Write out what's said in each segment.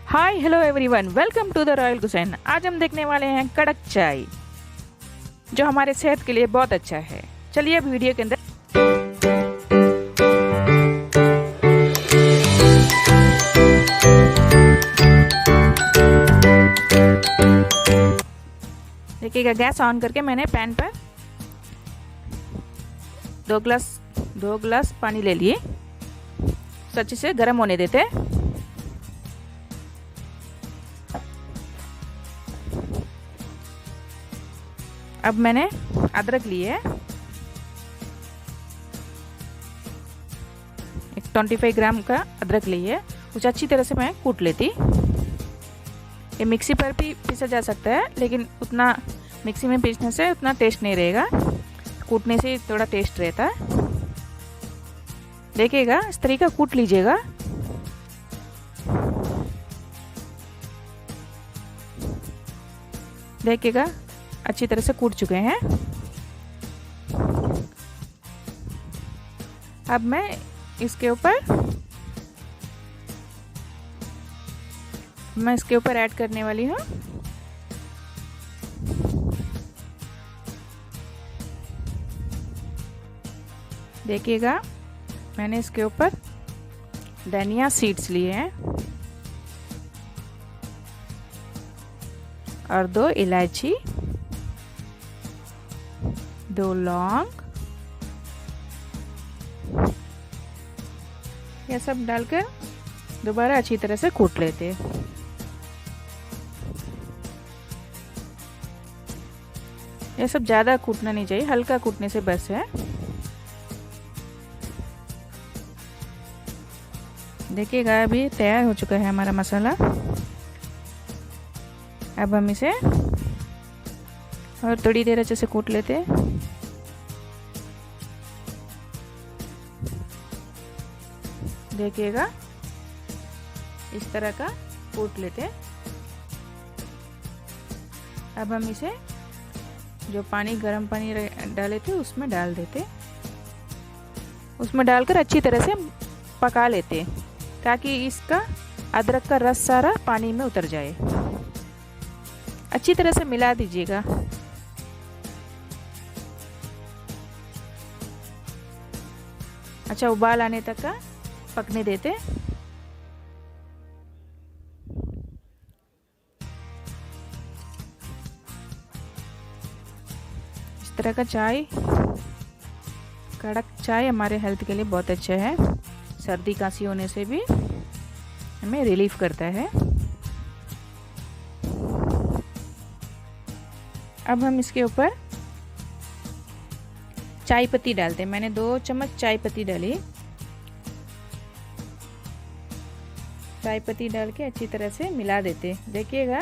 Hi hello everyone, welcome to the royal cuisine. आज हम देखने वाले हैं कड़क चाय, जो हमारे सेहत के लिए बहुत अच्छा है। चलिए अब वीडियो के अंदर। देखिएगा, गैस ऑन करके मैंने पैन पर दो ग्लास पानी ले लिए। अच्छे से गर्म होने देते हैं। अब मैंने अदरक लिए, एक 25 ग्राम का अदरक लिए। उसे अच्छी तरह से मैं कूट लेती। ये मिक्सी पर भी पीसा जा सकता है, लेकिन उतना मिक्सी में पीसने से उतना टेस्ट नहीं रहेगा, कूटने से थोड़ा टेस्ट रहता है। देखिएगा, इस तरीका कूट लीजिएगा। देखिएगा, अच्छी तरह से कूट चुके हैं। अब मैं इसके ऊपर ऐड करने वाली हूँ देखिएगा, मैंने इसके ऊपर धनिया सीड्स लिए हैं और 2 इलायची, 2 लौंग, यह सब डालकर दोबारा अच्छी तरह से कूट लेते हैं। यह सब ज़्यादा कूटना नहीं चाहिए, हल्का कूटने से बस है। देखिएगा, अभी तैयार हो चुका है हमारा मसाला। अब हम इसे और थोड़ी देर अच्छे से कूट लेते हैं। देखिएगा, इस तरह का कूट लेते हैं। अब हम इसे जो गर्म पानी डाले थे उसमें डाल देते। उसमें डालकर अच्छी तरह से पका लेते, ताकि इसका अदरक का रस सारा पानी में उतर जाए। अच्छी तरह से मिला दीजिएगा। अच्छा, उबाल आने तक का पकने देते। इस तरह का चाय, कड़क चाय हमारे हेल्थ के लिए बहुत अच्छा है। सर्दी खांसी होने से भी हमें रिलीफ करता है। अब हम इसके ऊपर चाय पत्ती डालते हैं। मैंने 2 चम्मच चाय पत्ती डाली। चाय पत्ती डाल के अच्छी तरह से मिला देते। देखिएगा,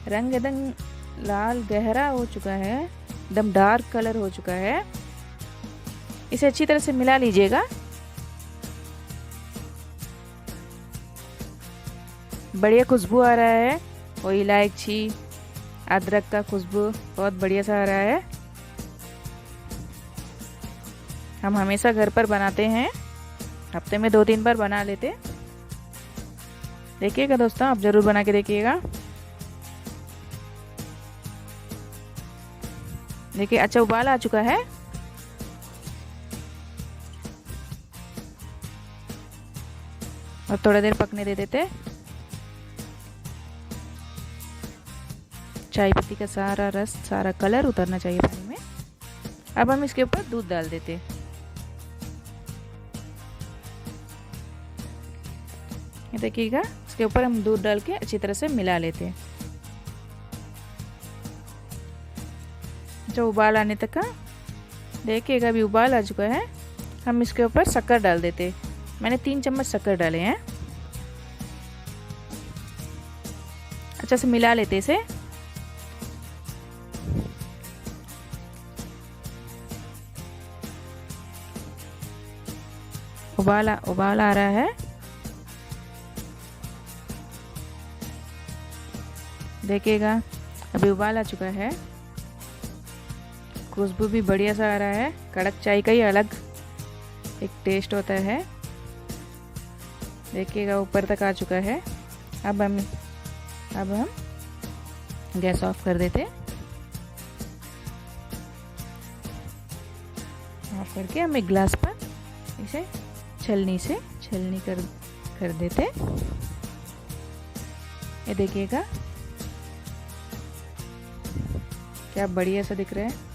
रंग एकदम लाल गहरा हो चुका है, एकदम डार्क कलर हो चुका है। इसे अच्छी तरह से मिला लीजिएगा। बढ़िया खुशबू आ रहा है, वो इलायची अदरक का खुशबू बहुत बढ़िया सा आ रहा है। हम हमेशा घर पर बनाते हैं, हफ्ते में 2-3 बार बना लेते। देखिएगा दोस्तों, आप जरूर बना के देखिएगा। देखिए, अच्छा उबाल आ चुका है। और थोड़ा देर पकने दे देते। चाय पत्ती का सारा रस, सारा कलर उतरना चाहिए पानी में। अब हम इसके ऊपर दूध डाल देते। देखिएगा, इसके ऊपर हम दूध डाल के अच्छी तरह से मिला लेते। जो उबाल आने तक का देखिएगा, अभी उबाल आ चुका है। हम इसके ऊपर शक्कर डाल देते। मैंने 3 चम्मच शक्कर डाले हैं। अच्छा से मिला लेते इसे। उबाल आ रहा है। देखिएगा, अभी उबाल आ चुका है। खुशबू भी बढ़िया सा आ रहा है। कड़क चाय का ही अलग एक टेस्ट होता है। देखिएगा, ऊपर तक आ चुका है। अब हम गैस ऑफ कर देते। ऑफ करके हम एक ग्लास पर इसे छलनी कर देते। ये देखिएगा क्या बढ़िया सा दिख रहा है।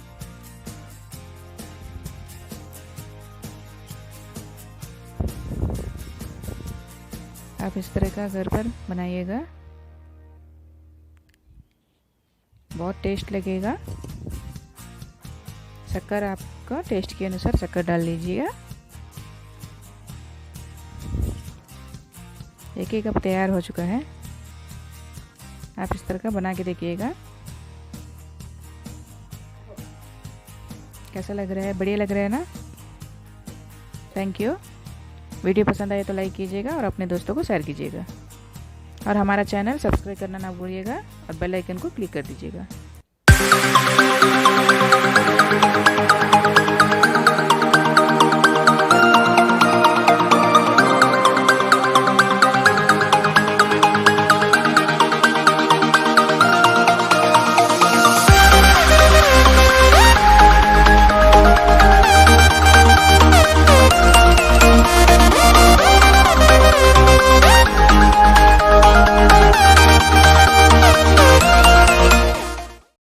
आप इस तरह का घर पर बनाइएगा, बहुत टेस्ट लगेगा। शक्कर आपका टेस्ट के अनुसार शक्कर डाल लीजिएगा। एक कप तैयार हो चुका है। आप इस तरह का बना के देखिएगा कैसा लग रहा है। बढ़िया लग रहा है ना। Thank you. वीडियो पसंद आए तो लाइक कीजिएगा और अपने दोस्तों को शेयर कीजिएगा, और हमारा चैनल सब्सक्राइब करना ना भूलिएगा और बेल आइकन को क्लिक कर दीजिएगा।